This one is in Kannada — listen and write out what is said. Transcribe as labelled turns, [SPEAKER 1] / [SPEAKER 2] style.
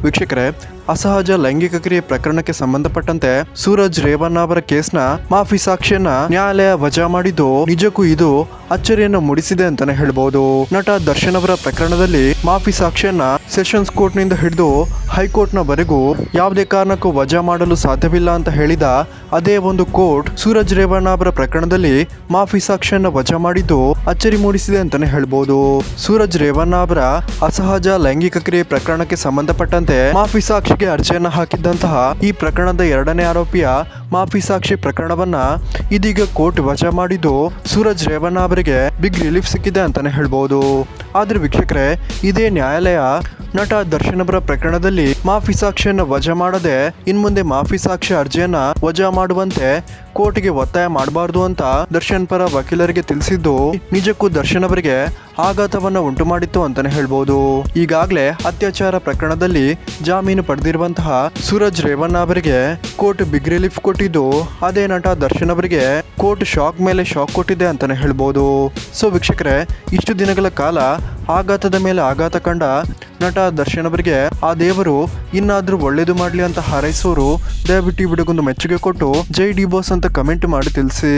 [SPEAKER 1] ವೀಕ್ಷಕರೇ, ಅಸಹಜ ಲೈಂಗಿಕ ಕ್ರಿಯೆ ಪ್ರಕರಣಕ್ಕೆ ಸಂಬಂಧಪಟ್ಟಂತೆ ಸೂರಜ್ ರೇವಣ್ಣ ಅವರ ಕೇಸ್ನ ಮಾಫಿ ಸಾಕ್ಷಿಯನ್ನ ನ್ಯಾಯಾಲಯ ವಜಾ ಮಾಡಿದ್ದು ನಿಜಕ್ಕೂ ಇದು ಅಚ್ಚರಿಯನ್ನು ಮೂಡಿಸಿದೆ ಅಂತಾನೆ ಹೇಳ್ಬಹುದು. ನಟ ದರ್ಶನ್ ಅವರ ಪ್ರಕರಣದಲ್ಲಿ ಮಾಫಿ ಸಾಕ್ಷಿಯನ್ನ ಸೆಷನ್ಸ್ ಕೋರ್ಟ್ ನಿಂದ ಹಿಡಿದು ಹೈಕೋರ್ಟ್ ನ ವರೆಗೂ ಯಾವುದೇ ಕಾರಣಕ್ಕೂ ವಜಾ ಮಾಡಲು ಸಾಧ್ಯವಿಲ್ಲ ಅಂತ ಹೇಳಿದ ಅದೇ ಒಂದು ಕೋರ್ಟ್ ಸೂರಜ್ ರೇವಣ್ಣ ಅವರ ಪ್ರಕರಣದಲ್ಲಿ ಮಾಫಿ ಸಾಕ್ಷಿಯನ್ನ ವಜಾ ಮಾಡಿದ್ದು ಅಚ್ಚರಿ ಮೂಡಿಸಿದೆ ಅಂತಾನೆ ಹೇಳ್ಬಹುದು. ಸೂರಜ್ ರೇವಣ್ಣ ಅವರ ಅಸಹಜ ಲೈಂಗಿಕ ಕ್ರಿಯೆ ಪ್ರಕರಣಕ್ಕೆ ಸಂಬಂಧಪಟ್ಟಂತೆ ಮಾಫಿ ಸಾಕ್ಷಿಗೆ ಅರ್ಜಿಯನ್ನ ಹಾಕಿದ್ದಂತಹ ಈ ಪ್ರಕರಣದ 2ನೇ ಆರೋಪಿಯ ಮಾಫಿ ಸಾಕ್ಷಿ ಪ್ರಕರಣವನ್ನ ಇದೀಗ ಕೋರ್ಟ್ ವಜಾ ಮಾಡಿದ್ದು ಸೂರಜ್ ರೇವಣ್ಣ ಅವರಿಗೆ ಬಿಗ್ ರಿಲೀಫ್ ಸಿಕ್ಕಿದೆ ಅಂತಾನೆ ಹೇಳ್ಬಹುದು. ಆದ್ರೆ ವೀಕ್ಷಕರೇ, ಇದೇ ನ್ಯಾಯಾಲಯ ನಟ ದರ್ಶನ್ ಅವರ ಪ್ರಕರಣದಲ್ಲಿ ಮಾಫಿ ಸಾಕ್ಷಿಯನ್ನ ವಜಾ ಮಾಡದೆ ಇನ್ಮುಂದೆ ಮಾಫಿ ಸಾಕ್ಷಿ ಅರ್ಜಿಯನ್ನ ವಜಾ ಮಾಡುವಂತೆ ಕೋರ್ಟ್ಗೆ ಒತ್ತಾಯ ಮಾಡಬಾರದು ಅಂತ ದರ್ಶನ್ ಪರ ವಕೀಲರಿಗೆ ತಿಳಿಸಿದ್ದು ನಿಜಕ್ಕೂ ದರ್ಶನ್ ಅವರಿಗೆ ಆಘಾತವನ್ನ ಉಂಟು ಮಾಡಿತ್ತು ಅಂತಾನೆ ಹೇಳ್ಬಹುದು. ಈಗಾಗಲೇ ಅತ್ಯಾಚಾರ ಪ್ರಕರಣದಲ್ಲಿ ಜಾಮೀನು ಪಡೆದಿರುವಂತಹ ಸೂರಜ್ ರೇವಣ್ಣ ಅವರಿಗೆ ಕೋರ್ಟ್ ಬಿಗ್ ರಿಲೀಫ್ ಕೊಟ್ಟಿದ್ದು ಅದೇ ನಟ ದರ್ಶನ್ ಅವರಿಗೆ ಕೋರ್ಟ್ ಶಾಕ್ ಮೇಲೆ ಶಾಕ್ ಕೊಟ್ಟಿದೆ ಅಂತಾನೆ ಹೇಳ್ಬಹುದು. ಸೊ ವೀಕ್ಷಕರೇ, ಇಷ್ಟು ದಿನಗಳ ಕಾಲ ಆಘಾತದ ಮೇಲೆ ಆಘಾತ ಕಂಡ ನಟ ದರ್ಶನ್ ಅವರಿಗೆ ಆ ದೇವರು ಇನ್ನಾದ್ರೂ ಒಳ್ಳೇದು ಮಾಡ್ಲಿ ಅಂತ ಹಾರೈಸೋರು ದಯವಿಟ್ಟು ಈ ವಿಡಿಯೋಗೊಂದು ಮೆಚ್ಚುಗೆ ಕೊಟ್ಟು ಜೈ ಡಿ ಬಾಸ್ ಅಂತ ಕಮೆಂಟ್ ಮಾಡಿ ತಿಳಿಸಿ.